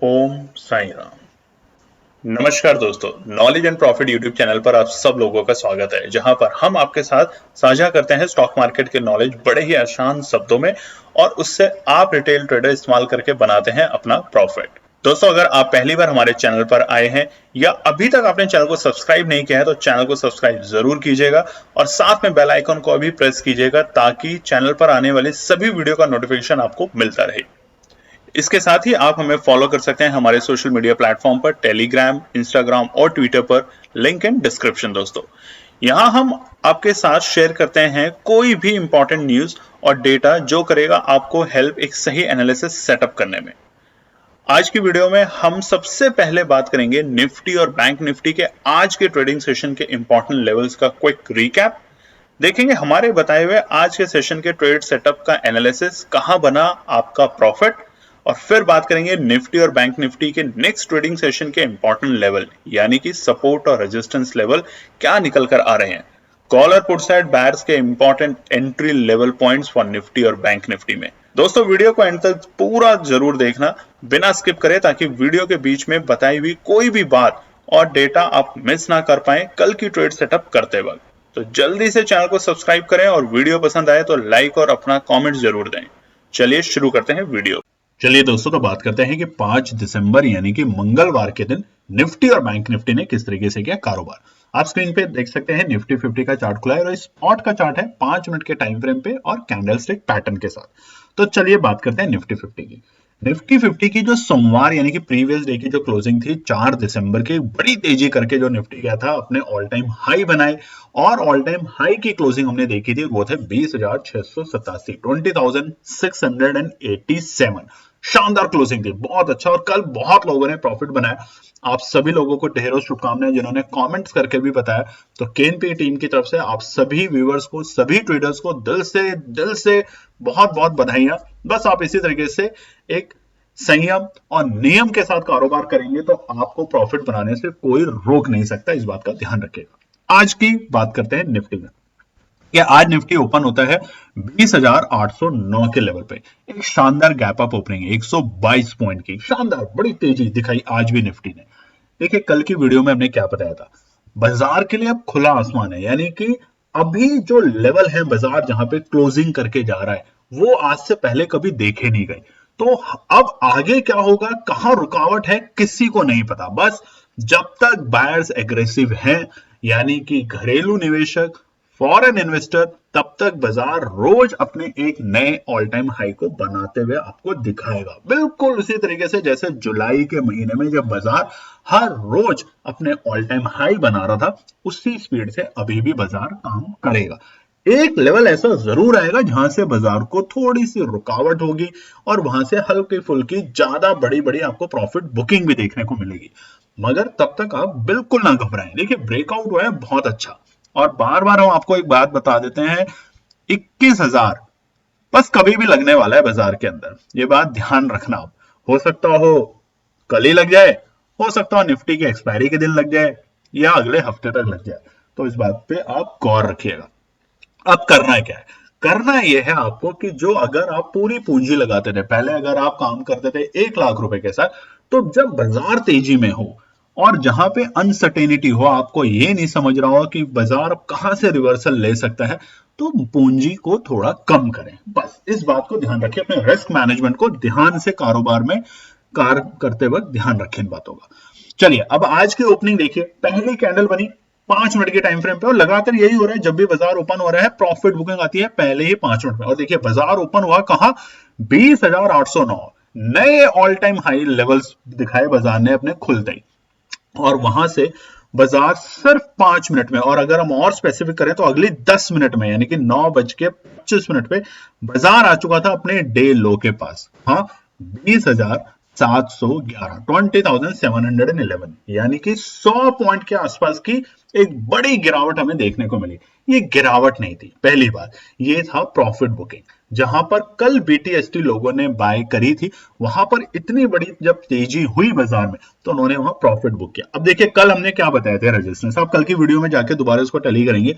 ओम साई राम। नमस्कार दोस्तों, knowledge and profit YouTube channel पर आप सब लोगों का स्वागत है, जहां पर हम आपके साथ साझा करते हैं स्टॉक मार्केट के नॉलेज बड़े ही आसान शब्दों में और उससे आप रिटेल ट्रेडर इस्तेमाल करके बनाते हैं अपना प्रॉफिट। दोस्तों, अगर आप पहली बार हमारे चैनल पर आए हैं या अभी तक आपने चैनल को सब्सक्राइब नहीं किया है तो चैनल को सब्सक्राइब जरूर कीजिएगा और साथ में बेल आइकन को भी प्रेस कीजिएगा ताकि चैनल पर आने वाले सभी वीडियो का नोटिफिकेशन आपको मिलता रहे। इसके साथ ही आप हमें फॉलो कर सकते हैं हमारे सोशल मीडिया प्लेटफॉर्म पर, टेलीग्राम, इंस्टाग्राम और ट्विटर पर, लिंक इन डिस्क्रिप्शन। दोस्तों, यहां हम आपके साथ शेयर करते हैं कोई भी इंपॉर्टेंट न्यूज और डेटा जो करेगा आपको हेल्प एक सही एनालिसिस सेटअप करने में। आज की वीडियो में हम सबसे पहले बात करेंगे निफ्टी और बैंक निफ्टी के आज के ट्रेडिंग सेशन के इंपॉर्टेंट लेवल्स का क्विक रिकैप। देखेंगे हमारे बताए हुए आज के सेशन के ट्रेड सेटअप का एनालिसिस, कहां बना आपका प्रॉफिट, और फिर बात करेंगे निफ्टी और बैंक निफ्टी के नेक्स्ट ट्रेडिंग सेशन के इंपॉर्टेंट लेवल यानी कि सपोर्ट और रेजिस्टेंस लेवल क्या निकल कर आ रहे हैं। कॉल और पुट साइड बायर्स के important entry level points for Nifty और बैंक निफ्टी में। दोस्तों, वीडियो को एंड तक पूरा जरूर देखना बिना स्किप करे, ताकि वीडियो के बीच में बताई हुई कोई भी बात और डेटा आप मिस ना कर पाए कल की ट्रेड सेटअप करते वक्त। तो जल्दी से चैनल को सब्सक्राइब करें और वीडियो पसंद आए तो लाइक और अपना कमेंट जरूर दें। चलिए शुरू करते हैं वीडियो। चलिए दोस्तों, तो बात करते हैं कि 5 दिसंबर यानी कि मंगलवार के दिन निफ्टी और बैंक निफ्टी ने किस तरीके से किया कारोबार। आप स्क्रीन पे देख सकते हैं निफ्टी 50 का चार्ट खुला है और स्पॉट का चार्ट है 5 मिनट के टाइम फ्रेम पे और कैंडलस्टिक पैटर्न के साथ। तो चलिए बात करते हैं निफ्टी 50 की। निफ्टी 50 की जो सोमवार यानी कि प्रीवियस डे की जो क्लोजिंग थी 4 दिसंबर की, बड़ी तेजी करके जो निफ्टी गया था, अपने ऑल टाइम हाई बनाए और ऑल टाइम हाई की क्लोजिंग हमने देखी थी वो थे 20,687, 20,687। शानदार क्लोजिंग थी, बहुत अच्छा, और कल बहुत लोगों ने प्रॉफिट बनाया। आप सभी लोगों को ढेरों शुभकामनाएं जिन्होंने कमेंट्स करके भी बताया। तो केएनपी टीम की तरफ से आप सभी व्यूअर्स को, सभी ट्रेडर्स को दिल से बहुत बहुत बधाइयां। बस आप इसी तरीके से एक संयम और नियम के साथ कारोबार करेंगे तो आपको प्रॉफिट बनाने से कोई रोक नहीं सकता, इस बात का ध्यान रखिएगा। आज की बात करते हैं निफ्टी में। आज निफ्टी ओपन होता है 20,809 के लेवल पे। एक शानदार गैप अप ओपनिंग है 122 पॉइंट की, शानदार बड़ी तेजी दिखाई आज भी निफ्टी ने। देखिए, कल की वीडियो में हमने क्या बताया था, बाजार के लिए अब खुला आसमान है, यानी कि अभी जो लेवल है बाजार जहां पे क्लोजिंग करके जा रहा है वो आज से पहले कभी देखे नहीं गए। तो अब आगे क्या होगा, कहां रुकावट है, किसी को नहीं पता। बस जब तक बायर्स एग्रेसिव हैं, यानी कि घरेलू निवेशक, फॉरेन इन्वेस्टर, तब तक बाजार रोज अपने एक नए ऑल टाइम हाई को बनाते हुए आपको दिखाएगा। बिल्कुल उसी तरीके से जैसे जुलाई के महीने में जब बाजार हर रोज अपने ऑल टाइम हाई बना रहा था, उसी स्पीड से अभी भी बाजार काम करेगा। एक लेवल ऐसा जरूर आएगा जहां से बाजार को थोड़ी सी रुकावट होगी और वहां से हल्की फुल्की ज्यादा बड़ी बड़ी आपको प्रॉफिट बुकिंग भी देखने को मिलेगी, मगर तब तक आप बिल्कुल ना घबराएं। देखिए, ब्रेकआउट हुआ है बहुत अच्छा, और बार बार हम आपको एक बात बता देते हैं, 21,000 बस कभी भी लगने वाला है बाजार के अंदर, ये बात ध्यान रखना। आप हो सकता हो कल ही लग जाए, हो सकता हो निफ्टी की एक्सपायरी के दिन लग जाए या अगले हफ्ते तक लग जाए, तो इस बात पे आप गौर रखिएगा। अब करना क्या है, करना यह है आपको कि जो अगर आप पूरी पूंजी लगाते थे पहले, अगर आप काम करते थे 1 लाख रुपए के साथ, तो जब बाजार तेजी में हो और जहां पे अनसर्टेनिटी हो, आपको ये नहीं समझ रहा हो कि बाजार कहां से रिवर्सल ले सकता है, तो पूंजी को थोड़ा कम करें। बस इस बात को ध्यान रखें, अपने रिस्क मैनेजमेंट को ध्यान से कारोबार में कार्य करते वक्त ध्यान रखें इन बातों का। चलिए, अब आज की ओपनिंग देखिए, पहली कैंडल बनी 5 मिनट के टाइम फ्रेम पे और लगातार यही हो रहा है, जब भी बाजार ओपन हो रहा है प्रॉफिट बुकिंग आती है पहले ही 5 मिनट में। और देखिए, बाजार ओपन हुआ कहां, 20,809, नए ऑल टाइम हाई लेवल्स दिखाए बाजार ने अपने खुलते ही, और वहां से बाजार सिर्फ 5 मिनट में, और अगर हम और स्पेसिफिक करें तो अगली 10 मिनट में यानी कि 9:25 पे बाजार आ चुका था अपने डे लो के पास। हाँ, 20,711, 20,711, यानी कि 100 पॉइंट के आसपास की एक बड़ी गिरावट हमें देखने को मिली। ये गिरावट नहीं थी, पहली बात, ये था प्रॉफिट बुकिंग। जहां पर कल बीटीएसटी लोगों ने बाय करी थी, वहां पर इतनी बड़ी जब तेजी हुई बाजार में तो उन्होंने वहां प्रॉफिट बुक किया। अब देखिए, कल हमने क्या बताया था रेजिस्टेंस, आप कल की वीडियो में जाके दोबारा इसको टैली करेंगे।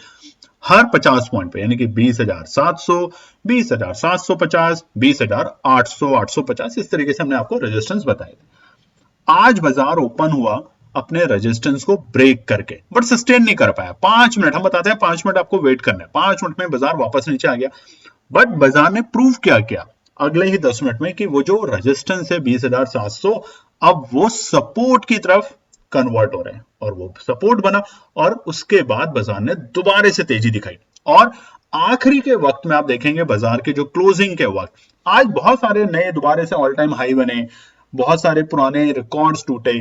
हर 50 पॉइंट पे यानी कि 20,700, 20,750, 20,800, 850, इस तरीके से हमने आपको रेजिस्टेंस बताए थे। आज बाजार ओपन हुआ अपने रेजिस्टेंस को ब्रेक करके, बट सस्टेन नहीं कर पाया। 5 मिनट हम बताते हैं, 5 मिनट आपको वेट करना है, 5 मिनट में बाजार वापस नीचे आ गया। बट बाजार ने प्रूव क्या किया अगले ही 10 मिनट में कि वो जो रेजिस्टेंस है 20,700, अब वो सपोर्ट की तरफ कन्वर्ट हो रहे हैं, और वो सपोर्ट बना, और उसके बाद बाजार ने दोबारा से तेजी दिखाई। और आखिरी के वक्त में आप देखेंगे बाजार के जो क्लोजिंग के वक्त, आज बहुत सारे नए दोबारा से ऑल टाइम हाई बने, बहुत सारे पुराने रिकॉर्ड्स टूटे,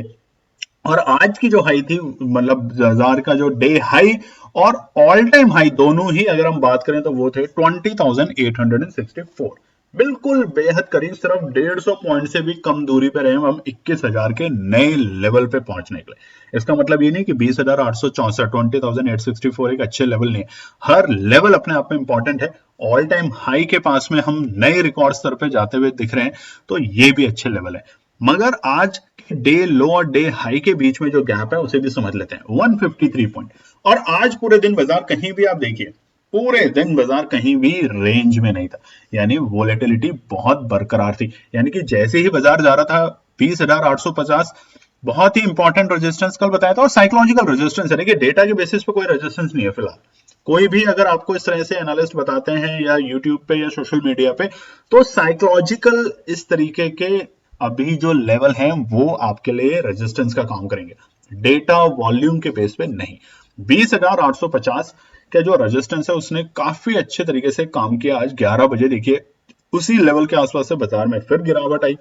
और आज की जो हाई थी, मतलब बाजार का जो डे हाई और ऑल टाइम हाई दोनों ही अगर हम बात करें तो वो थे 20,864, बिल्कुल बेहद करीब, सिर्फ 150 पॉइंट से भी कम दूरी पे रहे हम 21,000 के नए लेवल पे पहुंचने के लिए। इसका मतलब ये नहीं कि 20,864 20,864 एक अच्छे लेवल नहीं है, हर लेवल अपने आप में इंपॉर्टेंट है। ऑल टाइम हाई के पास में हम नए रिकॉर्ड स्तर पे जाते हुए दिख रहे हैं, तो ये भी अच्छे लेवल है। मगर आज डे लो और डे हाई के बीच में जो गैप है उसे भी समझ लेते हैं, 153 पॉइंट। और आज पूरे दिन बाजार कहीं भी आप देखिए, पूरे दिन बाजार कहीं भी रेंज में नहीं था, यानी वोलेटिलिटी बहुत बरकरार थी। यानी कि जैसे ही बाजार जा रहा था 20,850, बहुत ही इंपॉर्टेंट रेजिस्टेंस कल बताया था, और साइकोलॉजिकल रेजिस्टेंस है, देखिए डेटा के बेसिस पे कोई रेजिस्टेंस नहीं है फिलहाल। कोई भी अगर आपको इस तरह से एनालिस्ट बताते हैं या यूट्यूब पे या सोशल मीडिया पे, तो साइकोलॉजिकल इस तरीके के अभी जो लेवल है वो आपके लिए रेजिस्टेंस का काम करेंगे, डेटा वॉल्यूम के बेस पे नहीं। 20,850 का जो रेजिस्टेंस है उसने काफी अच्छे तरीके से काम किया। आज 11 बजे देखिए उसी लेवल के आसपास से बाजार में फिर गिरावट आई,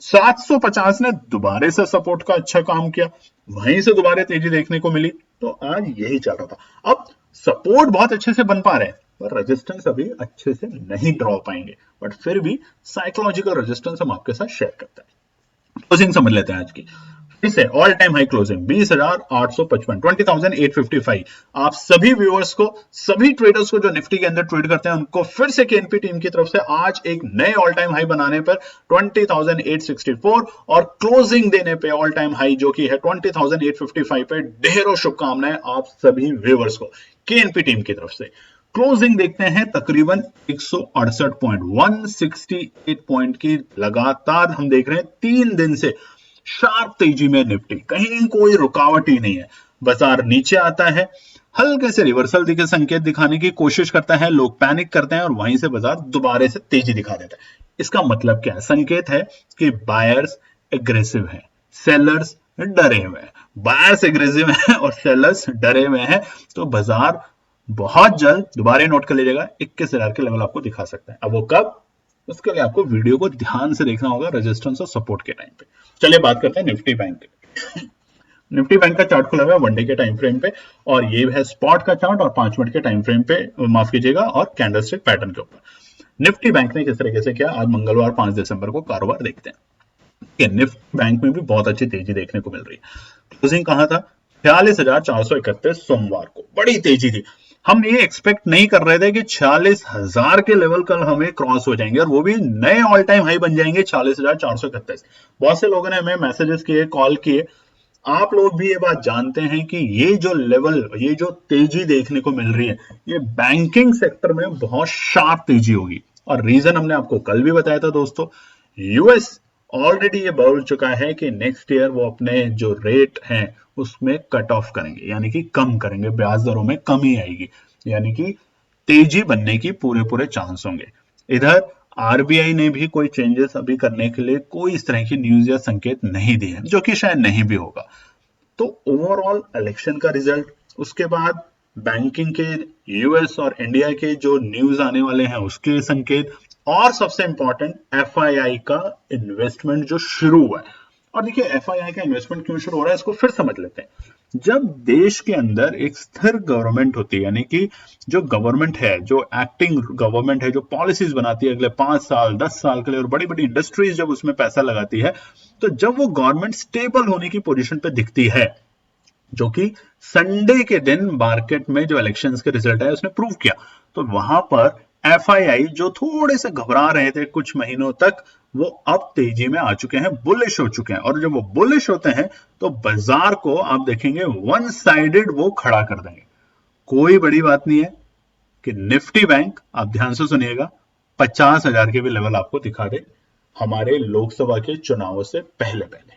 750 ने दोबारा से सपोर्ट का अच्छा काम किया, वहीं से दोबारा तेजी देखने को मिली, तो आज यही चल रहा था। अब सपोर्ट बहुत अच्छे से बन पा रहे हैं, पर रेजिस्टेंस अभी अच्छे से नहीं ड्रॉ पाएंगे, बट फिर भी साइकोलॉजिकल रेजिस्टेंस हम आपके साथ शेयर करते हैं। क्लोजिंग समझ लेते हैं आज की, फिर से ऑल टाइम हाई क्लोजिंग 20,855, 20,855। आप सभी व्यूअर्स को, सभी ट्रेडर्स को जो निफ्टी के अंदर ट्रेड करते हैं, उनको फिर से केएनपी टीम की तरफ से आज एक नए ऑल टाइम हाई बनाने पर 20,864 और क्लोजिंग देने पे ऑल टाइम हाई जो कि है 20,855 पे ढेरों शुभकामनाएं आप सभी व्यूअर्स को केएनपी टीम की तरफ से। क्लोजिंग देखते हैं तकरीबन 168 पॉइंट, 168 पॉइंट की लगातार हम देख रहे हैं 3 दिन से शार्प तेजी में निफ्टी, कहीं कोई रुकावट ही नहीं है। बाजार नीचे आता है, हल्के से रिवर्सल दिखे संकेत दिखाने की कोशिश करता है, लोग पैनिक करते हैं और वहीं से बाजार दोबारा से तेजी दिखा देता है। इसका मतलब क्या है? संकेत है कि बायर्स एग्रेसिव हैं, सेलर्स डरे हुए हैं। बायर्स एग्रेसिव हैं और सेलर्स डरे हुए हैं, तो बाजार बहुत जल्द दोबारा नोट कर लीजिएगा 21,000 के लेवल आपको दिखा सकता है। अब वो कब, उसके लिए आपको वीडियो को ध्यान से देखना होगा रेजिस्टेंस और सपोर्ट के टाइम पे। चलिए बात करते हैं निफ्टी बैंक के। निफ्टी बैंक का चार्ट खुला हुआ है 1 डे के टाइम फ्रेम पे, और ये है स्पॉट का चार्ट और 5 मिनट के टाइम फ्रेम पे, माफ कीजिएगा, और कैंडलस्टिक पैटर्न के ऊपर निफ्टी बैंक ने किस तरीके से किया आज मंगलवार 5 दिसंबर को कारोबार देखते हैं। निफ्टी बैंक में भी बहुत अच्छी तेजी देखने को मिल रही है। क्लोजिंग कहां था? 46,431 सोमवार को, बड़ी तेजी थी। हम ये एक्सपेक्ट नहीं कर रहे थे कि 46,000 के लेवल कल हमें क्रॉस हो जाएंगे, और वो भी नए ऑल टाइम हाई बन जाएंगे 46,431। बहुत से लोगों ने हमें मैसेजेस किए, कॉल किए, आप लोग भी ये बात जानते हैं कि ये जो लेवल, ये जो तेजी देखने को मिल रही है, ये बैंकिंग सेक्टर में बहुत शार्प तेजी होगी। और रीजन हमने आपको कल भी बताया था दोस्तों, यूएस ऑलरेडी ये बोल चुका है कि नेक्स्ट ईयर वो अपने जो रेट हैं उसमें कट ऑफ करेंगे, यानी कि कम करेंगे, ब्याज दरों में कमी आएगी, यानी कि तेजी बनने की पूरे पूरे चांस होंगे। इधर आरबीआई ने भी कोई चेंजेस अभी करने के लिए कोई इस तरह की न्यूज या संकेत नहीं दिए, जो कि शायद नहीं भी होगा। तो ओवरऑल इलेक्शन का रिजल्ट, उसके बाद बैंकिंग के यूएस और इंडिया के जो न्यूज आने वाले हैं उसके संकेत, और सबसे इंपॉर्टेंट एफआईआई का इन्वेस्टमेंट जो शुरू हुआ है। और देखिए एफआईआई का इन्वेस्टमेंट क्यों शुरू हो रहा है इसको फिर समझ लेते हैं। जब देश के अंदर एक स्थिर गवर्नमेंट होती है, यानी कि जो गवर्नमेंट है, जो एक्टिंग गवर्नमेंट है, जो पॉलिसीज बनाती है अगले 5 साल 10 साल के लिए, और बड़ी बड़ी इंडस्ट्रीज जब उसमें पैसा लगाती है, तो जब वो गवर्नमेंट स्टेबल होने की पोजीशन पे दिखती है, जो कि संडे के दिन मार्केट में जो इलेक्शंस के रिजल्ट है उसने प्रूव किया, तो वहां पर एफआईआई जो थोड़े से घबरा रहे थे कुछ महीनों तक, वो अब तेजी में आ चुके हैं, बुलिश हो चुके हैं। और जब वो बुलिश होते हैं तो बाजार को आप देखेंगे वन साइडेड वो खड़ा कर देंगे। कोई बड़ी बात नहीं है कि निफ्टी बैंक, आप ध्यान से सुनिएगा, 50,000 के भी लेवल आपको दिखा दे हमारे लोकसभा के चुनावों से पहले पहले।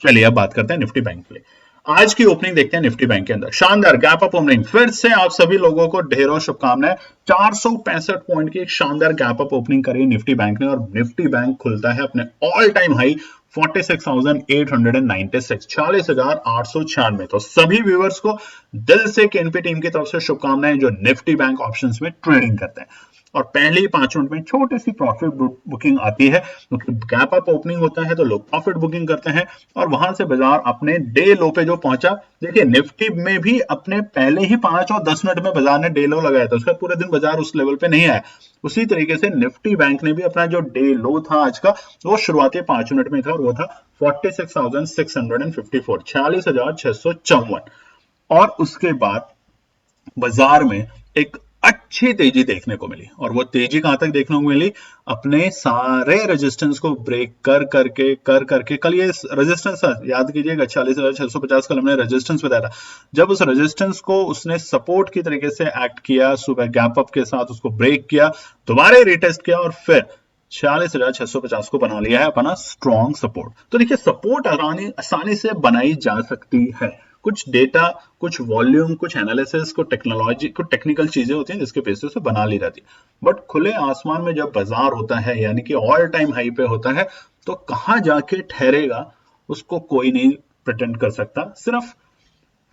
चलिए अब बात करते हैं निफ्टी बैंक के लिए। आज की ओपनिंग देखते हैं निफ्टी बैंक के अंदर। शानदार गैप अप ओपनिंग, फिर से आप सभी लोगों को ढेरों शुभकामनाएं। 465 पॉइंट की एक शानदार गैप अप ओपनिंग करी निफ्टी बैंक ने और निफ्टी बैंक खुलता है अपने ऑल टाइम हाई 46,896, 46,896। तो सभी व्यूअर्स को दिल से केएनपी टीम की तरफ से शुभकामनाएं जो निफ्टी बैंक ऑप्शंस में ट्रेडिंग करते हैं। और पहले ही 5 मिनट में छोटी सी प्रॉफिट बुकिंग आती है, क्योंकि गैप अप ओपनिंग होता है तो लोग प्रॉफिट बुकिंग करते हैं और वहां से बाजार अपने डे लो पे जो पहुंचा। देखिए निफ्टी में भी अपने पहले ही 5 और 10 मिनट में बाजार ने डे लो लगाया था, उसका पूरे दिन बाजार उस लेवल पे नहीं आया। उसी तरीके से निफ्टी बैंक ने भी अपना जो डे लो था आज का, वो शुरुआती 5 मिनट में था और वो था 46,654, 46,654। और उसके बाद बाजार में एक अच्छी तेजी देखने को मिली और वो तेजी कहां तक देखने को मिली, अपने सारे रेजिस्टेंस को ब्रेक कर करके कल ये रेजिस्टेंस याद कीजिएगा 46,650 कल हमने रेजिस्टेंस बताया था। जब उस रेजिस्टेंस को उसने सपोर्ट की तरीके से एक्ट किया, सुबह गैप अप के साथ उसको ब्रेक किया, दोबारा रिटेस्ट किया और फिर 46,650 को बना लिया है अपना स्ट्रॉन्ग सपोर्ट। तो देखिए सपोर्ट आसानी से बनाई जा सकती है। कुछ डेटा, कुछ वॉल्यूम, कुछ एनालिसिस, कुछ टेक्नोलॉजी, कुछ टेक्निकल चीजें होती हैं जिसके बेसिस पे बना ली जाती है। बट खुले आसमान में जब बाजार होता है यानी कि ऑल टाइम हाई पे होता है, तो कहां जाके ठहरेगा उसको कोई नहीं प्रिटेंड कर सकता, सिर्फ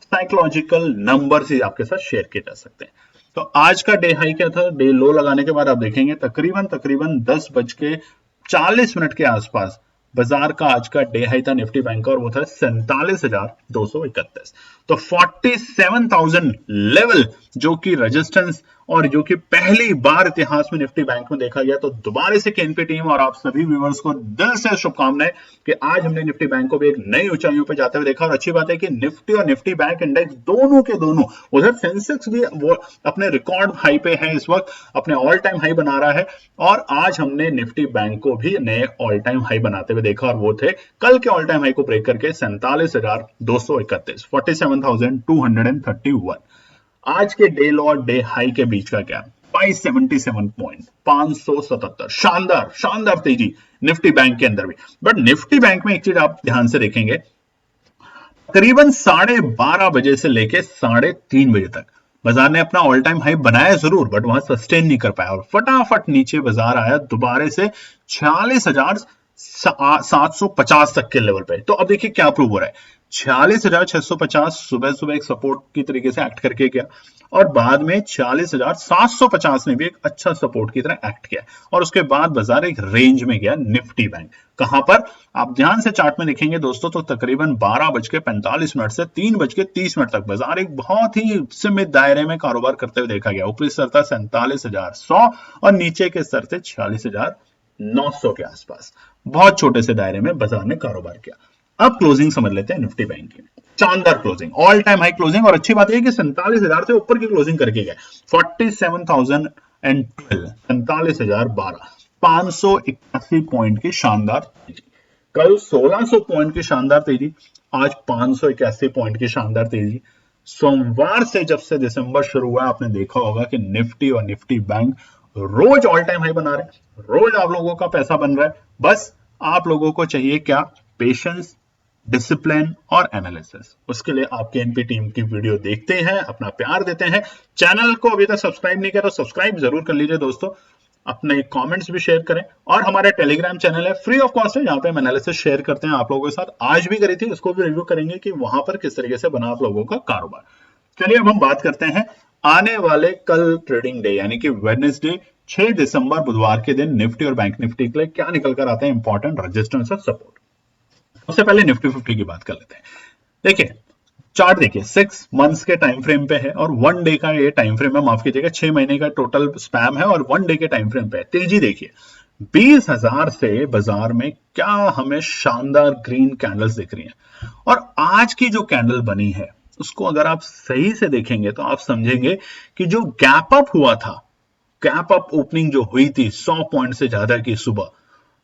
साइकोलॉजिकल नंबर ही आपके साथ शेयर किए जा सकते हैं। तो आज का डे हाई क्या था, डे लो लगाने के बाद आप देखेंगे तकरीबन 10:40 के आसपास बाजार का आज का डे हाई था निफ्टी बैंक का और वो था 47,231। तो 47,000 लेवल जो कि रेजिस्टेंस और जो कि पहली बार इतिहास में निफ्टी बैंक में देखा गया। तो दोबारा से केएनपी टीम और आप सभी व्यूअर्स को दिल से शुभकामनाएं कि आज हमने निफ्टी बैंक को भी एक नई ऊंचाइयों पर जाते हुए देखा। और अच्छी बात है कि निफ्टी और निफ्टी बैंक इंडेक्स दोनों के दोनों, उधर सेंसेक्स भी वो अपने रिकॉर्ड हाई पे है इस वक्त, अपने ऑल टाइम हाई बना रहा है। और आज हमने निफ्टी बैंक को भी नए ऑल टाइम हाई बनाते हुए देखा और वो थे कल के ऑल टाइम हाई को ब्रेक करके 47,231, 47,231। आज के डे लो और डे हाई के बीच का गैप 577 पॉइंट, 577। शानदार शानदार तेजी निफ्टी बैंक के अंदर भी। बट निफ्टी बैंक में एक चीज आप ध्यान से देखेंगे, करीबन 12:30 बजे से लेके 3:30 बजे तक बाजार ने अपना ऑल टाइम हाई बनाया जरूर, बट वहां सस्टेन नहीं कर पाया और फटाफट नीचे बाजार आया दोबारा से 46,750 तक के लेवल पे। तो अब देखिए क्या प्रूव हो रहा है, 46,650 सुबह सुबह एक सपोर्ट की तरीके से एक्ट करके गया और बाद में 46,750 ने भी एक अच्छा सपोर्ट की तरह एक्ट किया और उसके बाद बाजार एक रेंज में गया निफ्टी बैंक। कहां पर, आप ध्यान से चार्ट में देखेंगे दोस्तों, तो तकरीबन 12:45 से 3:30 तक बाजार एक बहुत ही सीमित दायरे में कारोबार करते हुए देखा गया। ऊपरी स्तर था 47,100 और नीचे के स्तर थे 46,900 के आसपास। बहुत छोटे से दायरे में बाजार ने कारोबार किया। अब क्लोजिंग समझ लेते हैं निफ्टी बैंक की। शानदार closing, all time high closing. और अच्छी बात यह कि 47,000 से ऊपर की क्लोजिंग करके गए, 47,012, 47,012, 581 पॉइंट की शानदार तेजी। कल 1600 पॉइंट की शानदार तेजी, आज 581 पॉइंट की शानदार तेजी। सोमवार से जब से दिसंबर शुरू हुआ आपने देखा होगा कि निफ्टी और निफ्टी बैंक रोज ऑल टाइम हाई बना रहे हैं, रोज आप लोगों का पैसा बन रहा है। बस आप लोगों को चाहिए क्या, पेशेंस, डिसिप्लिन और एनालिसिस। उसके लिए आप केएनपी टीम की वीडियो देखते हैं, अपना प्यार देते हैं। चैनल को अभी तक सब्सक्राइब नहीं किया तो सब्सक्राइब जरूर कर लीजिए दोस्तों, अपने कमेंट्स भी शेयर करें। और हमारा टेलीग्राम चैनल है, फ्री ऑफ कॉस्ट है, जहां पे हम एनालिसिस शेयर करते हैं आप लोगों के साथ। आज भी करी थी, उसको भी रिव्यू करेंगे कि वहां पर किस तरीके से बना आप लोगों का कारोबार। चलिए अब हम बात करते हैं आने वाले कल ट्रेडिंग डे यानी कि वेडनेसडे 6 दिसंबर बुधवार के दिन निफ्टी और बैंक निफ्टी के लिए क्या निकल कर आते हैं इंपॉर्टेंट रेजिस्टेंस और सपोर्ट। सबसे पहले निफ्टी 50 की बात कर लेते हैं। देखिए चार्ट देखिए 6 मंथ्स के टाइम फ्रेम पे है और 1 डे का ये टाइम फ्रेम है, माफ कीजिएगा 6 महीने का टोटल स्पैम है और 1 डे के टाइम फ्रेम पे है। तेजी देखिए 20,000 से बाजार में क्या हमें शानदार ग्रीन कैंडल्स दिख रही हैं। और आज की जो कैंडल बनी है उसको अगर आप सही से देखेंगे तो आप समझेंगे कि जो गैप अप हुआ था, गैप अप ओपनिंग जो हुई थी 100 पॉइंट से ज्यादा की सुबह,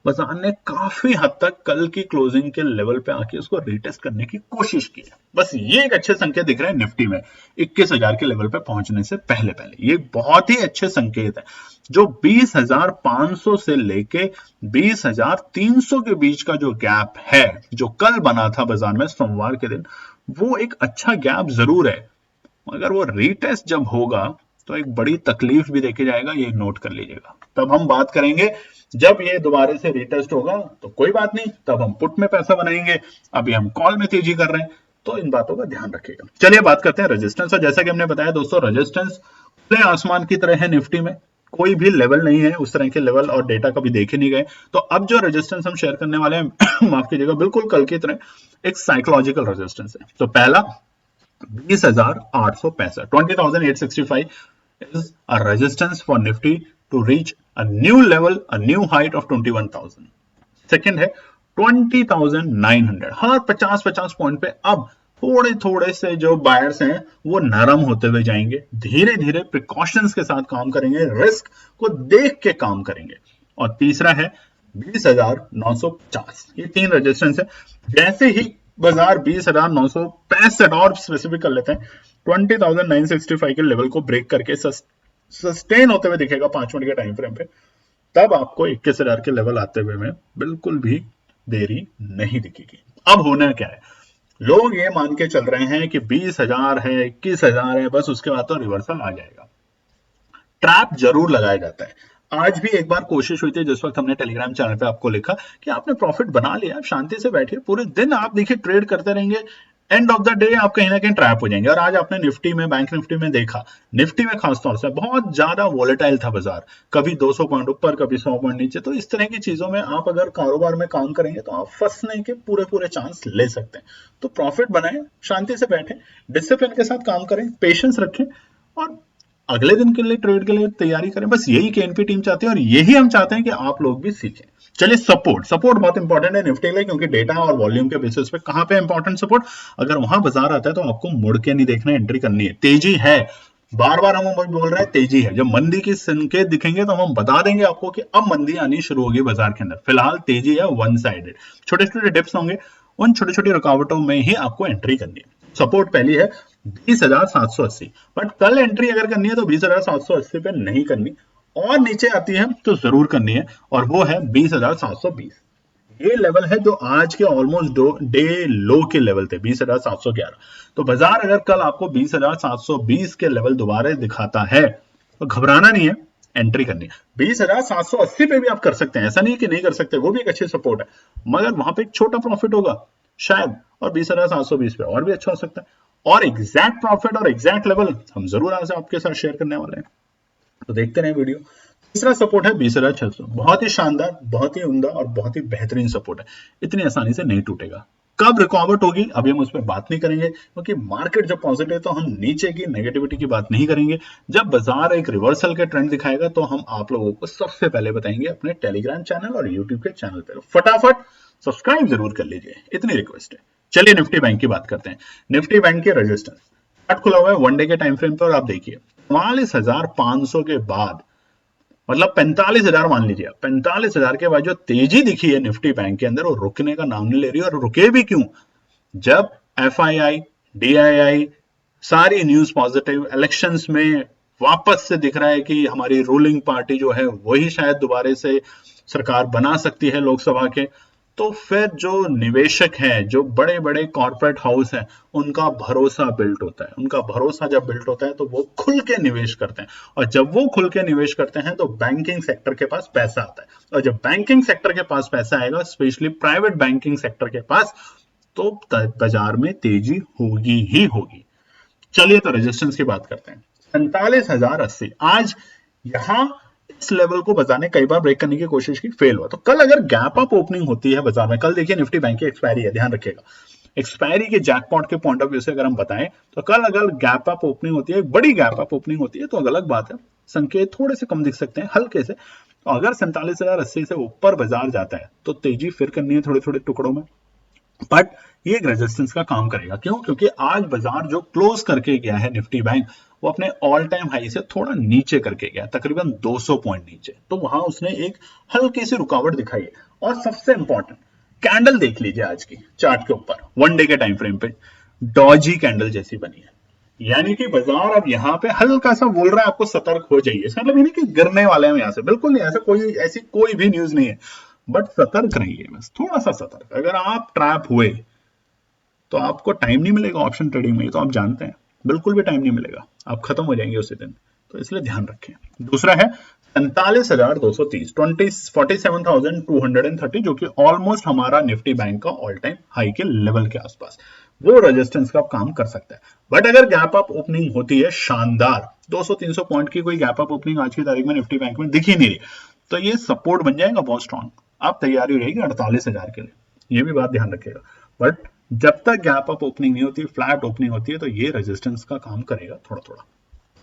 बाजार ने काफी हद तक कल की क्लोजिंग के लेवल पे आके उसको रीटेस्ट करने की कोशिश की है। बस ये एक अच्छे संकेत दिख रहे हैं निफ्टी में 21,000 के लेवल पे पहुंचने से पहले पहले, ये बहुत ही अच्छे संकेत है। जो 20,500 से लेके 20,300 के बीच का जो गैप है, जो कल बना था बाजार में सोमवार के दिन, वो एक अच्छा गैप जरूर है, मगर वो रीटेस्ट जब होगा तो एक बड़ी तकलीफ भी देके जाएगा, ये नोट कर लीजिएगा। तब हम बात करेंगे, जब ये दोबारा से रीटेस्ट होगा तो कोई बात नहीं, तब हम पुट में पैसा बनाएंगे, अभी हम कॉल में तेजी कर रहे हैं, तो इन बातों का ध्यान रखिएगा। चलिए बात करते हैं रेजिस्टेंस। और जैसा कि हमने बताया दोस्तों, रेजिस्टेंस खुले आसमान की तरह है, निफ्टी में कोई भी लेवल नहीं है, उस तरह के लेवल और डेटा कभी देखे नहीं गए। तो अब जो रेजिस्टेंस हम शेयर करने वाले हैं माफ कीजिएगा, बिल्कुल कल की तरह एक साइकोलॉजिकल रेजिस्टेंस है। तो पहला 20,865, 20,865 is a resistance for Nifty to reach a new level, a new height of 21,000. Second है 20,900, हर 50-50 पॉइंट पे अब थोड़े थोड़े से जो बायर्स हैं वो नरम होते हुए जाएंगे, धीरे धीरे प्रिकॉशंस के साथ काम करेंगे, रिस्क को देख के काम करेंगे। और तीसरा है 20,950, ये तीन रेजिस्टेंस है। जैसे ही बाजार 20,965 और स्पेसिफिक कर लेते हैं, 20,965 के लेवल को ब्रेक करके सस्टेन होते हुए दिखेगा 5 मिनट के टाइम फ्रेम पे, तब आपको 21,000 के लेवल आते हुए में बिल्कुल भी देरी नहीं दिखेगी। अब होना क्या है, लोग ये मान के चल रहे हैं कि 20,000 है, 21,000 है, बस उसके बाद तो रिवर्सल आ जाएगा। ट्रैप जरूर लगाया जाता है। आज भी एक बार कोशिश हुई थी, जिस वक्त हमने टेलीग्राम चैनल पे आपको लिखा कि आपने प्रॉफिट बना लिया, आप शांति से बैठिए, पूरे दिन आप देखिए ट्रेड करते रहेंगे, एंड ऑफ द डे आप कहीं ना कहीं ट्रैप हो जाएंगे। और आज आपने निफ्टी में, बैंक निफ्टी में देखा, निफ्टी में खासतौर से बहुत ज्यादा वोलेटाइल था बाजार, कभी 200 पॉइंट ऊपर, कभी 100 पॉइंट नीचे। तो इस तरह की चीजों में आप अगर कारोबार में काम करेंगे तो आप फंसने के पूरे पूरे चांस ले सकते हैं। तो प्रॉफिट बनाएं, शांति से बैठे, डिसिप्लिन के साथ काम करें, पेशेंस रखें और अगले दिन के लिए, ट्रेड के लिए तैयारी करें। बस यही केएनपी टीम चाहती है और यही हम चाहते हैं कि आप लोग भी सीखें। चलिए, सपोर्ट बहुत इंपॉर्टेंट है निफ्टी के लिए, क्योंकि डेटा और वॉल्यूम के बेसिस पे कहां पे इंपॉर्टेंट सपोर्ट, अगर वहां बाजार आता है तो आपको मुड़ के नहीं देखना, एंट्री करनी है। तेजी है, बार बार हम बोल रहे हैं तेजी है, जब मंदी के संकेत दिखेंगे तो हम बता देंगे आपको कि अब मंदी आनी शुरू होगी बाजार के अंदर। फिलहाल तेजी है, वन साइडेड, छोटे छोटे डिप्स होंगे, उन छोटी छोटी रुकावटों में ही आपको एंट्री करनी है। सपोर्ट पहली है 20,780, बट कल एंट्री अगर करनी है तो 20,780 पे नहीं करनी, और नीचे आती है तो जरूर करनी है, और वो है 20,720। ये लेवल है जो आज के ऑलमोस्ट डे लो के लेवल थे, 20,711। तो बाजार अगर कल आपको 20,720 के लेवल दोबारा दिखाता है तो घबराना नहीं है, एंट्री करनी है। 20,780 पे भी आप कर सकते हैं, ऐसा नहीं कि नहीं कर सकते, वो भी एक अच्छी सपोर्ट है, मगर वहां पे एक छोटा प्रॉफिट होगा शायद, और 20,720 पे और भी अच्छा हो सकता है। और एग्जैक्ट प्रॉफिट और एग्जैक्ट लेवल हम जरूर आज आपके साथ शेयर करने वाले हैं, तो देखते रहे वीडियो। तीसरा सपोर्ट है 20,600, बहुत ही शानदार, बहुत ही उम्दा और बहुत ही बेहतरीन सपोर्ट है, इतनी आसानी से नहीं टूटेगा। कब रिकॉर्ड होगी अभी हम उस पर बात नहीं करेंगे, क्योंकि मार्केट जब पॉजिटिव है तो हम नीचे की नेगेटिविटी की बात नहीं करेंगे। जब बाजार एक रिवर्सल के ट्रेंड दिखाएगा तो हम आप लोगों को सबसे पहले बताएंगे अपने टेलीग्राम चैनल और यूट्यूब के चैनल पर। फटाफट सब्सक्राइब जरूर कर लीजिए, इतनी रिक्वेस्ट है। चलिए निफ्टी बैंक की बात करते हैं। निफ्टी बैंक के रेजिस्टेंस चार्ट खुला हुआ है वन डे के टाइम फ्रेम पर, और आप देखिए 44,500 के बाद, मतलब 45,000 मान लीजिए, 45,000 के बाद जो तेजी दिखी है निफ्टी बैंक के अंदर, वो रुकने का नाम नहीं ले रही। और रुके भी क्यों, जब एफआईआई, डीआईआई सारी न्यूज पॉजिटिव, इलेक्शंस में वापस से दिख रहा है कि हमारी रूलिंग पार्टी जो है वही शायद दोबारा से सरकार बना सकती है लोकसभा के, तो फिर जो निवेशक हैं, जो बड़े बड़े कॉर्पोरेट हाउस हैं, उनका भरोसा बिल्ट होता है। उनका भरोसा जब बिल्ट होता है तो वो खुल के निवेश करते हैं, और जब वो खुल के निवेश करते हैं तो बैंकिंग सेक्टर के पास पैसा आता है, और जब बैंकिंग सेक्टर के पास पैसा आएगा, स्पेशली प्राइवेट बैंकिंग सेक्टर के पास, तो बाजार में तेजी होगी ही होगी। चलिए तो रेजिस्टेंस की बात करते हैं। 47,080 आज यहां इस लेवल को बाजार ने कई बार ब्रेक करने की कोशिश की, फेल हुआ। तो कल अगर गैप अप ओपनिंग होती है बाजार में, कल देखिए निफ्टी बैंक की एक्सपायरी है, ध्यान रखिएगा, एक्सपायरी के जैकपॉट के पॉइंट ऑफ व्यू से अगर हम बताएं तो कल अगर गैप अप ओपनिंग होती है, बड़ी गैप अप ओपनिंग होती है, तो अलग बात है, संकेत थोड़े से कम दिख सकते हैं, हल्के से। तो अगर 47,080 से ऊपर बाजार जाता है तो तेजी फिर करनी है थोड़े थोड़े टुकड़ों में, बट ये एक रेजिस्टेंस का काम करेगा। क्यों, क्योंकि आज बाजार जो क्लोज करके गया है निफ्टी बैंक, वो अपने ऑल टाइम हाई से थोड़ा नीचे करके गया, तकरीबन 200 पॉइंट नीचे, तो वहां उसने एक हल्की सी रुकावट दिखाई है। और सबसे इंपॉर्टेंट कैंडल देख लीजिए आज की चार्ट के ऊपर, वन डे के टाइम फ्रेम पे डॉजी कैंडल जैसी बनी है, यानी कि बाजार अब यहाँ पे हल्का सा बोल रहा है आपको सतर्क हो जाइए। इसका मतलब ये नहीं कि गिरने वाले हैं यहाँ से, बिल्कुल नहीं, ऐसी कोई भी न्यूज नहीं है, बट सतर्क रहिए, बस थोड़ा सा सतर्क। अगर आप ट्रैप हुए तो आपको टाइम नहीं मिलेगा ऑप्शन ट्रेडिंग में, तो आप जानते हैं, बिल्कुल भी टाइम नहीं मिलेगा, आप खत्म हो जाएंगे उसी दिन, तो इसलिए ध्यान रखें। दूसरा है 47,230, 47,230, जो कि ऑलमोस्ट हमारा निफ्टी बैंक का ऑल टाइम हाई के लेवल के आसपास, वो रेजिस्टेंस का काम कर सकता है। बट अगर गैप अप ओपनिंग होती है शानदार, 200-300 पॉइंट की कोई गैप अप ओपनिंग आज की तारीख में निफ्टी बैंक में दिख ही नहीं रही, तो ये सपोर्ट बन जाएगा बहुत स्ट्रॉन्ग, आप तैयारी रहेगी 48,000 के लिए, ये भी बात ध्यान रखिएगा। बट जब तक गैप अप ओपनिंग नहीं होती, फ्लैट ओपनिंग होती है, तो ये रेजिस्टेंस का काम करेगा थोड़ा थोड़ा।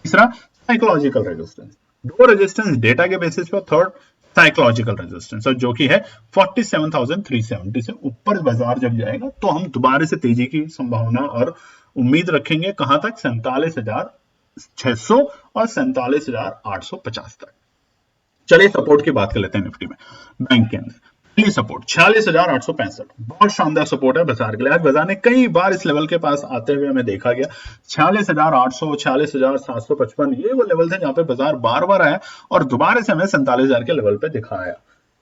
तीसरा साइकोलॉजिकल रेजिस्टेंस, दो रेजिस्टेंस डेटा के बेसिस पर, थर्ड साइकोलॉजिकल रेजिस्टेंस, और जो कि है 47,370 से ऊपर बाजार जब जाएगा तो हम दोबारा से तेजी की संभावना और उम्मीद रखेंगे कहां तक, 47,600 और 47,850 तक। चलिए सपोर्ट की बात कर लेते हैं निफ्टी में। बैंक के अंदर पहली सपोर्ट 46,865, बहुत शानदार सपोर्ट है बाजार के लिए। आज बाजार ने कई बार इस लेवल के पास आते हुए हमें देखा गया, 46,800, 46,755, ये वो लेवल थे जहां पे बाजार बार बार आया और दोबारा से हमें 47,000 के लेवल पे दिखाया।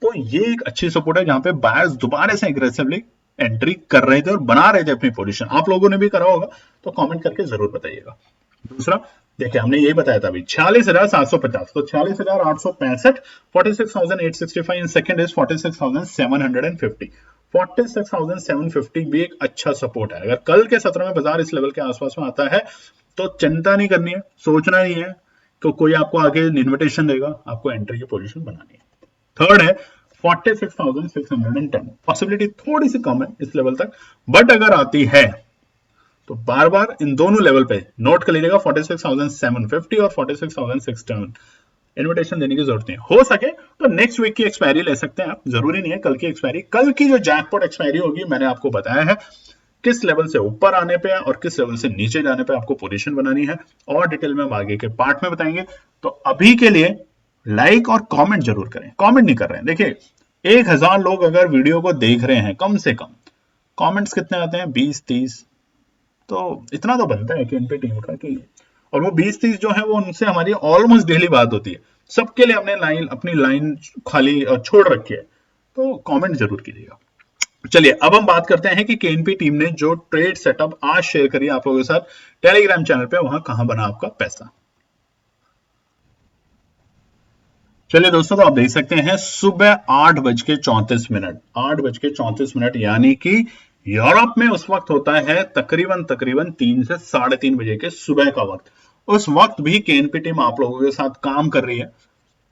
तो ये एक अच्छी सपोर्ट है जहां पे बायर्स दोबारा से एग्रेसिवली एंट्री कर रहे थे और बना रहे थे अपनी पोजीशन। आप लोगों ने भी करा होगा तो कमेंट करके जरूर बताइएगा। दूसरा देखिए, हमने यही बताया था अभी 46,750, तो 46,865, 46,865 इन सेकंड इज 46,750, 46,750 भी एक अच्छा सपोर्ट है। अगर कल के सत्र में बाजार इस लेवल के आसपास में आता है तो चिंता नहीं करनी है, सोचना नहीं है तो कोई आपको आगे इन्विटेशन देगा, आपको एंट्री की पोजीशन बनानी है। थर्ड है 46,610, पॉसिबिलिटी थोड़ी सी कम है इस लेवल तक, बट अगर आती है तो बार बार इन दोनों लेवल पे नोट कर लीजिएगा, 46,750 और 46,610, इन्विटेशन देने की जरूरत नहीं। हो सके तो नेक्स्ट वीक की एक्सपायरी ले सकते हैं आप, जरूरी नहीं है कल की एक्सपायरी। कल की जो जैकपॉट एक्सपायरी होगी मैंने आपको बताया है किस लेवल से ऊपर आने पे और किस लेवल से नीचे जाने पे आपको पोजीशन बनानी है, और डिटेल में आगे के पार्ट में बताएंगे। तो अभी के लिए लाइक और कमेंट जरूर करें, कमेंट नहीं कर रहे हैं, देखिए 1,000 लोग अगर वीडियो को देख रहे हैं, कम से कम कमेंट्स कितने आते हैं, 20-30, तो इतना तो बनता है कि इनपे टीम का कि, और वो 20-30 जो है वो उनसे हमारी ऑलमोस्ट डेली बात होती है, सबके लिए हमने अपनी लाइन खाली छोड़ रखी है, तो कमेंट जरूर कीजिएगा। चलिए अब हम बात करते हैं कि केएनपी टीम ने जो ट्रेड सेटअप आज शेयर करी आप लोगों के साथ टेलीग्राम चैनल पे, वहां कहां बना आपका पैसा। चलिए दोस्तों, तो आप देख सकते हैं सुबह 8:34, 8:34, यानी कि यूरोप में उस वक्त होता है तकरीबन 3 से 3:30 बजे के सुबह का वक्त। उस वक्त भी केएनपी टीम आप लोगों के साथ काम कर रही है।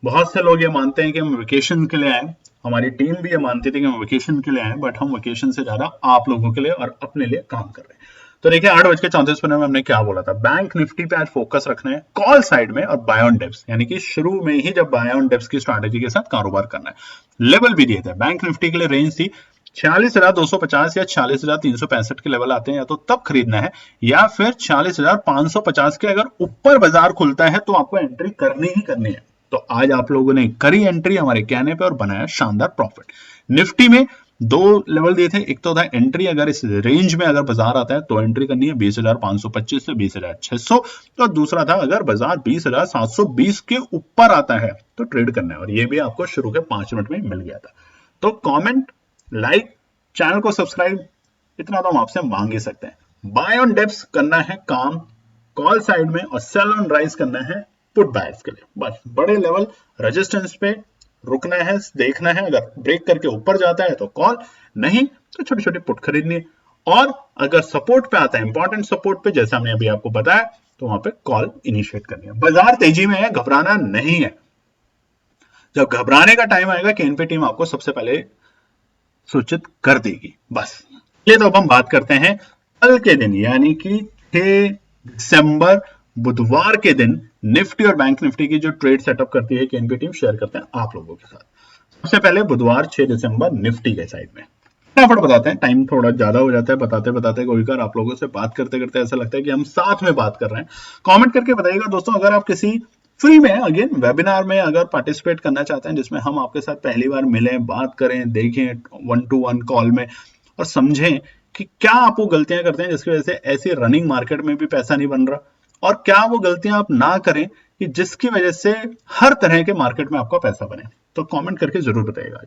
बहुत से लोग ये मानते हैं कि हम वेकेशन के लिए आए, हमारी टीम भी ये मानती थी कि हम वेकेशन के लिए आए, बट हम वेकेशन से ज्यादा आप लोगों के लिए और अपने लिए काम कर रहे हैं। तो देखिए 8:34 में हमने क्या बोला था, बैंक निफ्टी पे आज फोकस रखना है कॉल साइड में, और बाय ऑन डिप्स, यानी कि शुरू में ही जब बाय ऑन डिप्स की स्ट्रैटेजी के साथ कारोबार करना है। लेवल भी दिए थे, बैंक निफ्टी के लिए रेंज थी 46,250 या 46,365 के लेवल आते हैं, या तो तब खरीदना है, या फिर 46,550 के अगर ऊपर बाजार खुलता है तो आपको एंट्री करनी ही करनी है। तो आज आप लोगों ने करी एंट्री हमारे कहने पे और बनाया शानदार प्रॉफिट। निफ्टी में दो लेवल दिए थे, एक तो था एंट्री अगर इस रेंज में अगर बाजार आता है तो एंट्री करनी है 20,525 से 20,600, तो दूसरा था अगर बाजार 20,720 के ऊपर आता है तो ट्रेड करना है, और ये भी आपको शुरू के 5 मिनट में मिल गया था। तो कमेंट, लाइक, चैनल को सब्सक्राइब, इतना तो हम आपसे मांग ही सकते हैं। बाय ऑन डिप्स करना है काम कॉल साइड में, और सेल ऑन राइज करना है पुट बायर्स के लिए। बस बड़े लेवल रेजिस्टेंस पे रुकना है, देखना है, अगर ब्रेक करके ऊपर जाता है तो कॉल, नहीं तो छोटी छोटी पुट खरीदनी है, और अगर सपोर्ट पे आता है, इंपॉर्टेंट सपोर्ट पे, जैसा हमने अभी आपको बताया, तो वहां पे कॉल इनिशिएट करनी है। बाजार तेजी में है, घबराना नहीं है, जब घबराने का टाइम आएगा केएनपी टीम आपको सबसे पहले सूचित कर देगी। बस ये तो अब हम बात करते हैं कल के दिन, यानी कि 6 दिसंबर बुधवार के दिन निफ्टी और बैंक निफ्टी की जो ट्रेड सेटअप करती है केएनपी टीम, शेयर करते हैं आप लोगों के साथ। सबसे पहले बुधवार 6 दिसंबर निफ्टी के साइड में फटाफट बताते हैं, टाइम थोड़ा ज्यादा हो जाता है बताते बताते, कोई बार आप लोगों से बात करते करते ऐसा लगता है कि हम साथ में बात कर रहे हैं। कमेंट करके बताइएगा दोस्तों, अगर आप किसी फ्री में अगेन वेबिनार में अगर पार्टिसिपेट करना चाहते हैं जिसमें हम आपके साथ पहली बार मिलें, बात करें, देखें 1-to-1 कॉल में और समझें कि क्या आप वो गलतियां करते हैं जिसकी वजह से ऐसी रनिंग मार्केट में भी पैसा नहीं बन रहा, और क्या वो गलतियां आप ना करें कि जिसकी वजह से हर तरह के मार्केट में आपका पैसा बने। तो कमेंट करके जरूर बताइएगा।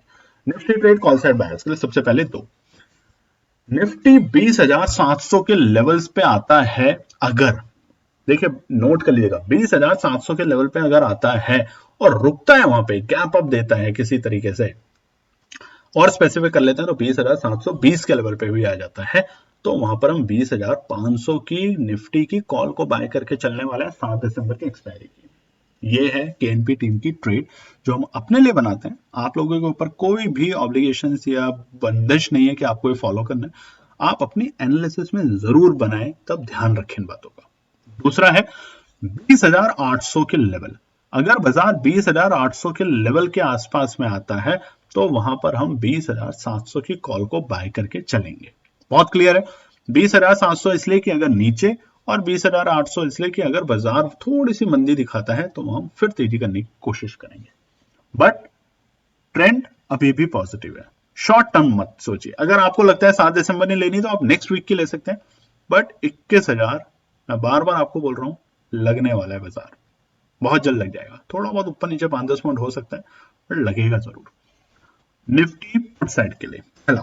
Nifty trade call side buyers के लिए सबसे पहले दो, निफ्टी 20,700 के लेवल्स पे आता है अगर, देखिए नोट कर लीजिएगा, 20,700 के लेवल पे अगर आता है और रुकता है वहां पे, गैप अप देता है किसी तरीके से, और स्पेसिफिक कर लेते हैं तो 20,720 के लेवल पे भी आ जाता है, तो वहां पर हम 20,500 की निफ्टी की कॉल को बाय करके चलने वाले हैं 7 दिसंबर की एक्सपायरी की। ये है केएनपी टीम की ट्रेड जो हम अपने लिए बनाते हैं। आप लोगों के ऊपर कोई भी ऑब्लिगेशंस या बंदिश नहीं है कि आपको ये फॉलो करना है, आप अपनी एनालिसिस में जरूर बनाएं, तब ध्यान रखें इन बातों का। दूसरा है 20,800 के लेवल, अगर बाजार 20,800 के लेवल के आसपास में आता है तो वहां पर हम 20,700 की कॉल को बाय करके चलेंगे। बहुत क्लियर है, 20,700 इसलिए कि अगर नीचे, और 20,800 इसलिए कि अगर बाजार थोड़ी सी मंदी दिखाता है तो हम फिर तेजी करने की कोशिश करेंगे। बट ट्रेंड अभी भी पॉजिटिव है, शॉर्ट टर्म मत सोचिए। अगर आपको लगता है 7 दिसंबर नहीं लेनी तो आप नेक्स्ट वीक की ले सकते हैं, बट 21,000 मैं बार बार आपको बोल रहा हूं, लगने वाला है बाजार, बहुत जल्द लग जाएगा। थोड़ा बहुत ऊपर नीचे 5-10 पॉइंट हो सकता है, पर लगेगा जरूर। निफ्टी पुट साइड के लिए पहला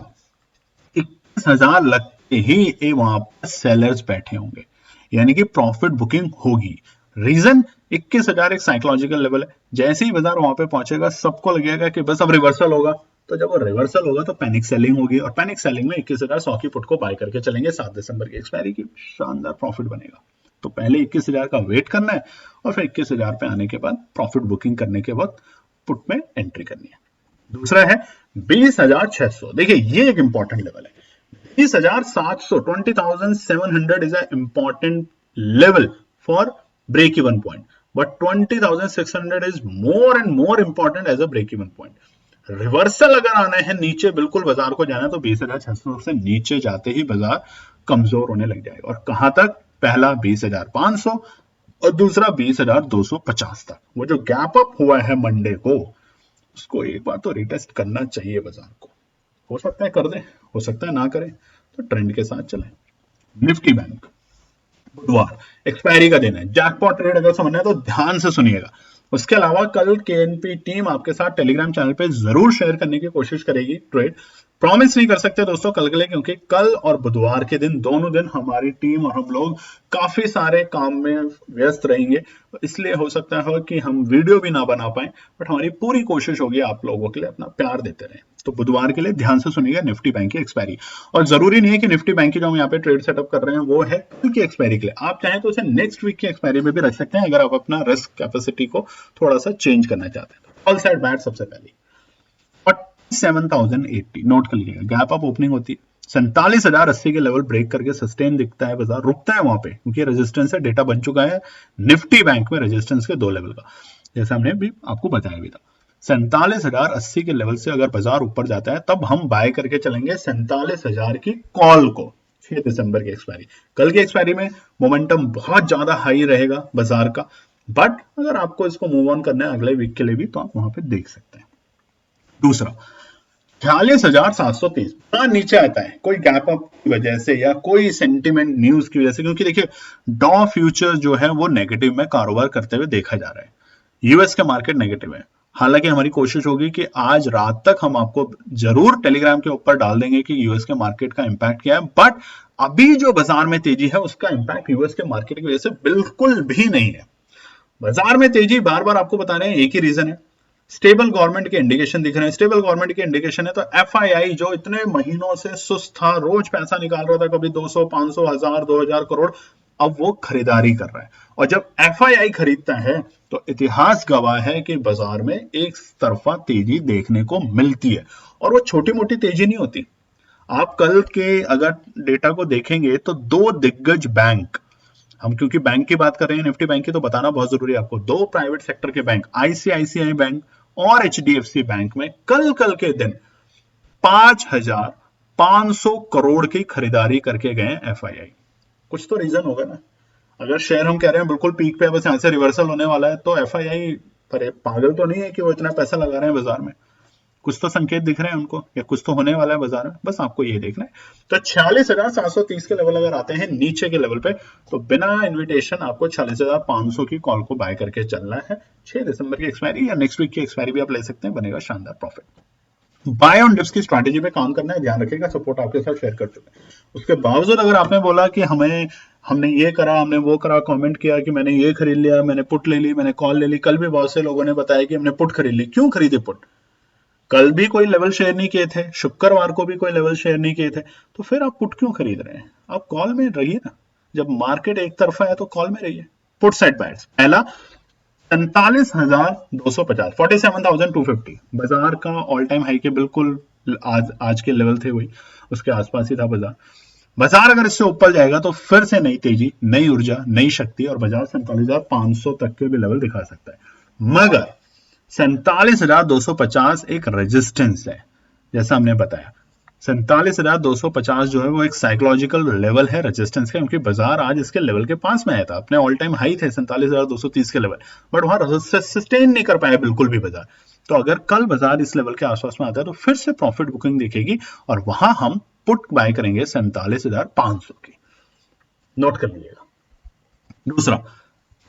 21,000 लगते ही वहां पर सेलर्स बैठे होंगे, यानी कि प्रॉफिट बुकिंग होगी। रीजन 21,000 एक साइकोलॉजिकल लेवल है, जैसे ही बाजार वहां पे पहुंचेगा सबको लगेगा कि बस अब रिवर्सल होगा, तो जब वो रिवर्सल होगा तो पैनिक सेलिंग होगी, और पैनिक सेलिंग में 21,100 की पुट को बाय करके चलेंगे 7 दिसंबर की एक्सपायरी की, शानदार प्रॉफिट बनेगा। तो पहले 21,000 का वेट करना है और फिर 21,000 पे आने के बाद प्रॉफिट बुकिंग करने के वक्त पुट में एंट्री करनी है। दूसरा है 20,600, देखिए ये एक इंपॉर्टेंट लेवल है। 20,700 20,700 is an important level for break even point, but 20,600 is more and more important as a break even point. Reversal अगर आना है नीचे, बिल्कुल बाजार को जाना है, तो 20,600 से नीचे जाते ही बाजार कमजोर होने लग जाएगा। और कहां तक? पहला 20,500 और दूसरा 20,250 तक। वो जो गैप अप हुआ है मंडे को, उसको एक बार तो रिटेस्ट करना चाहिए बाजार को। हो सकता है कर दे, हो सकता है ना करे, तो ट्रेंड के साथ चलें। निफ्टी बैंक बुधवार एक्सपायरी का दिन है, जैकपॉट ट्रेड अगर समझना है तो ध्यान से सुनिएगा। उसके अलावा कल केएनपी टीम आपके साथ टेलीग्राम चैनल पे जरूर शेयर करने की कोशिश करेगी ट्रेड। प्रॉमिस नहीं कर सकते दोस्तों कल के लिए, क्योंकि कल और बुधवार के दिन दोनों दिन हमारी टीम और हम लोग काफी सारे काम में व्यस्त रहेंगे, इसलिए हो सकता है कि हम वीडियो भी ना बना पाए, बट हमारी पूरी कोशिश होगी आप लोगों के लिए अपना प्यार देते रहें। तो बुधवार के लिए ध्यान से सुनिएगा निफ्टी बैंक की एक्सपायरी। और जरूरी नहीं है कि निफ्टी बैंक की जो हम यहाँ पे ट्रेड सेटअप कर रहे हैं वो है कल की एक्सपायरी के लिए, आप चाहें तो उसे नेक्स्ट वीक की एक्सपायरी में भी रख सकते हैं, अगर आप अपना रिस्क कैपेसिटी को थोड़ा सा चेंज करना चाहते हैं। ऑल साइड बैट सबसे पहले 47,080 नोट कर लीजिएगा, गैप अप ओपनिंग होती है, 47,080 के लेवल ब्रेक करके सस्टेन दिखता है, बाजार रुकता है वहां पे, क्योंकि रेजिस्टेंस है, डेटा बन चुका है निफ्टी बैंक में रेजिस्टेंस के 2 लेवल का, जैसा हमने भी आपको बताया भी था। 47,080 के लेवल से अगर बाजार ऊपर जाता है तब हम बाय करके चलेंगे 47,000 की कॉल को 6 दिसंबर की एक्सपायरी। कल की एक्सपायरी में मोमेंटम बहुत ज्यादा हाई रहेगा बाजार का, बट अगर आपको इसको मूव ऑन करना है अगले वीक के लिए भी, तो आप वहां पे देख सकते हैं। दूसरा 46,730 नीचे आता है, कोई गैप अप की वजह से या कोई सेंटिमेंट न्यूज की वजह से, क्योंकि देखिए डॉ फ्यूचर जो है वो नेगेटिव में कारोबार करते हुए देखा जा रहा है, यूएस का मार्केट नेगेटिव है। हालांकि हमारी कोशिश होगी कि आज रात तक हम आपको जरूर टेलीग्राम के ऊपर डाल देंगे कि यूएस के मार्केट का इंपैक्ट क्या है, बट अभी जो बाजार में तेजी है उसका इंपैक्ट यूएस के मार्केट की वजह से बिल्कुल भी नहीं है। बाजार में तेजी बार बार आपको बता रहे हैं, एक ही रीजन है, स्टेबल गवर्नमेंट के इंडिकेशन दिख रहे हैं। स्टेबल गवर्नमेंट के इंडिकेशन है तो एफआईआई जो इतने महीनों से सुस्त था, रोज पैसा निकाल रहा था, कभी 200, 500, 1000, 2000 करोड़, अब वो खरीदारी कर रहा है। और जब एफआईआई खरीदता है तो इतिहास गवाह है कि बाजार में एक तरफा तेजी देखने को मिलती है, और वो छोटी मोटी तेजी नहीं होती। आप कल के अगर डेटा को देखेंगे तो 2 दिग्गज बैंक, हम क्योंकि बैंक की बात कर रहे हैं निफ्टी बैंक की, तो बताना बहुत जरूरी है आपको, 2 प्राइवेट सेक्टर के बैंक आईसीआईसीआई बैंक और एचडीएफसी बैंक में कल के दिन 5,000 500 करोड़ की खरीदारी करके गए एफआईआई। कुछ तो रीजन होगा ना। अगर शेयर हम कह रहे हैं बिल्कुल पीक पे, बस यहाँ से रिवर्सल होने वाला है, तो एफआईआई पर पागल तो नहीं है कि वो इतना पैसा लगा रहे हैं बाजार में। कुछ तो संकेत दिख रहे हैं उनको, या कुछ तो होने वाला है बाजार में, बस आपको ये देखना है। तो 46,730 के लेवल अगर आते हैं नीचे के लेवल पे, तो बिना इन्विटेशन आपको 46,500 की कॉल को बाय करके चलना है। 6 दिसंबर की एक्सपायरी या नेक्स्ट वीक की एक्सपायरी भी आप ले सकते हैं, बनेगा शानदार प्रॉफिट। बाय ऑन डिप्स की स्ट्रैटेजी पे काम करना है, ध्यान रखिएगा, सपोर्ट आपके साथ शेयर कर चुके हैं। उसके बावजूद अगर आपने बोला कि हमने ये करा, हमने वो करा, कमेंट किया कि मैंने ये खरीद लिया, मैंने पुट ले ली, मैंने कॉल ले ली, कल भी बहुत से लोगों ने बताया कि हमने पुट खरीद ली। क्यों खरीदे पुट? कल भी कोई लेवल शेयर नहीं किए थे, शुक्रवार को भी कोई लेवल शेयर नहीं किए थे, तो फिर आप पुट क्यों खरीद रहे हैं? आप कॉल में रहिए ना। जब मार्केट एक तरफा है तो कॉल में रहिए। पुट साइड बायर्स, पहला 47,250, 47,250 बाजार का ऑल टाइम हाई के बिल्कुल आज के लेवल थे, वही उसके आसपास ही था बाजार अगर इससे ऊपर जाएगा तो फिर से नई तेजी, नई ऊर्जा, नई शक्ति, और बाजार 47,500 तक के भी लेवल दिखा सकता है। मगर 47,250 एक रेजिस्टेंस है, जैसा हमने बताया। 47,250 जो है वो एक साइकोलॉजिकल लेवल है रेजिस्टेंस का, क्योंकि बाजार आज इसके लेवल के पास में आया था। अपने ऑल टाइम हाई थे 47,230 के लेवल, बट वहां सस्टेन नहीं कर पाया बिल्कुल भी बाजार। तो अगर कल बाजार इस लेवल के आसपास में आता है तो फिर से प्रॉफिट बुकिंग दिखेगी, और वहां हम पुट बाय करेंगे 47,500 की। नोट कर लीजिएगा। दूसरा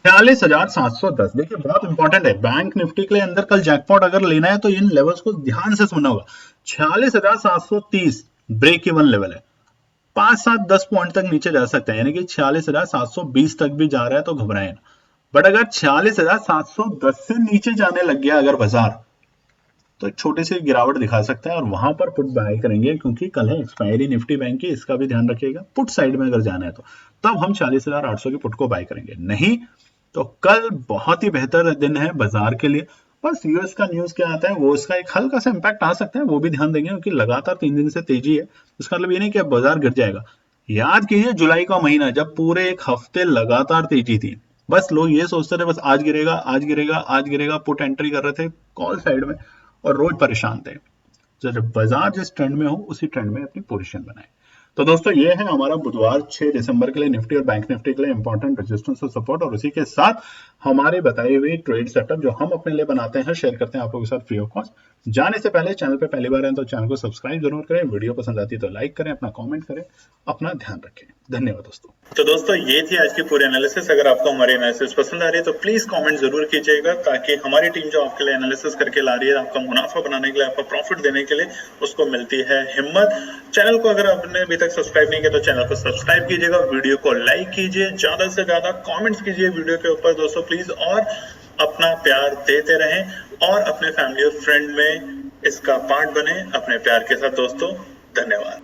46,710, देखिए बहुत इंपॉर्टेंट है बैंक निफ्टी के लिए। अंदर कल जैकपॉट अगर लेना है तो इन लेवल्स को ध्यान से सुनना होगा। 46,730 ब्रेक इवन लेवल है, 5-7-10 पॉइंट तक नीचे जा सकते हैं, यानी कि 46,720 तक भी जा रहा है तो घबराए ना। बट अगर 46,710 से नीचे जाने लग गया अगर बाजार, तो एक छोटी सी गिरावट दिखा सकता है, और वहां पर पुट बाय करेंगे, क्योंकि कल है एक्सपायरी निफ्टी बैंक की, इसका भी ध्यान रखिएगा। पुट साइड में अगर जाना है तो तब हम 40,800 की पुट को बाय करेंगे, नहीं तो कल बहुत ही बेहतर दिन है बाजार के लिए। बस यूएस का न्यूज क्या आता है वो इसका एक हल्का सा इंपैक्ट आ सकता है, वो भी ध्यान देंगे, क्योंकि लगातार 3 दिन से तेजी है। इसका मतलब ये नहीं कि अब बाजार गिर जाएगा। याद कीजिए जुलाई का महीना, जब पूरे एक हफ्ते लगातार तेजी थी, बस लोग ये सोचते थे बस आज गिरेगा, आज गिरेगा, आज गिरेगा, पुट एंट्री कर रहे थे कॉल साइड में, और रोज परेशान थे। जब बाजार जिस ट्रेंड में हो उसी ट्रेंड में अपनी पोजीशन बनाए। तो दोस्तों ये है हमारा बुधवार 6 दिसंबर के लिए निफ्टी और बैंक निफ्टी के लिए इंपॉर्टेंट रेजिस्टेंस और सपोर्ट, और उसी के साथ हमारे बताए हुए ट्रेड सेटअप जो हम अपने लिए बनाते हैं, शेयर करते हैं आप लोगों के साथ फ्री ऑफ कॉस्ट। जाने से पहले चैनल पे पहली बार आए तो चैनल को सब्सक्राइब जरूर करें, वीडियो पसंद आती है तो लाइक करें, अपना कमेंट करें, अपना ध्यान रखें। धन्यवाद दोस्तों। तो दोस्तों ये थी आज की पूरी एनालिसिस। अगर आपको हमारी एनालिसिस पसंद आ रही है तो प्लीज कमेंट जरूर कीजिएगा, ताकि हमारी टीम जो आपके लिए एनालिसिस करके ला रही है, आपका मुनाफा बनाने के लिए, आपका प्रॉफिट देने के लिए, उसको मिलती है हिम्मत। चैनल को अगर आपने अभी तक सब्सक्राइब नहीं किया तो चैनल को सब्सक्राइब कीजिएगा, वीडियो को लाइक कीजिए, ज्यादा से ज्यादा कमेंट्स कीजिए वीडियो के ऊपर दोस्तों प्लीज, और अपना प्यार देते रहें और अपने फैमिली और फ्रेंड में इसका पार्ट बने अपने प्यार के साथ दोस्तों। धन्यवाद।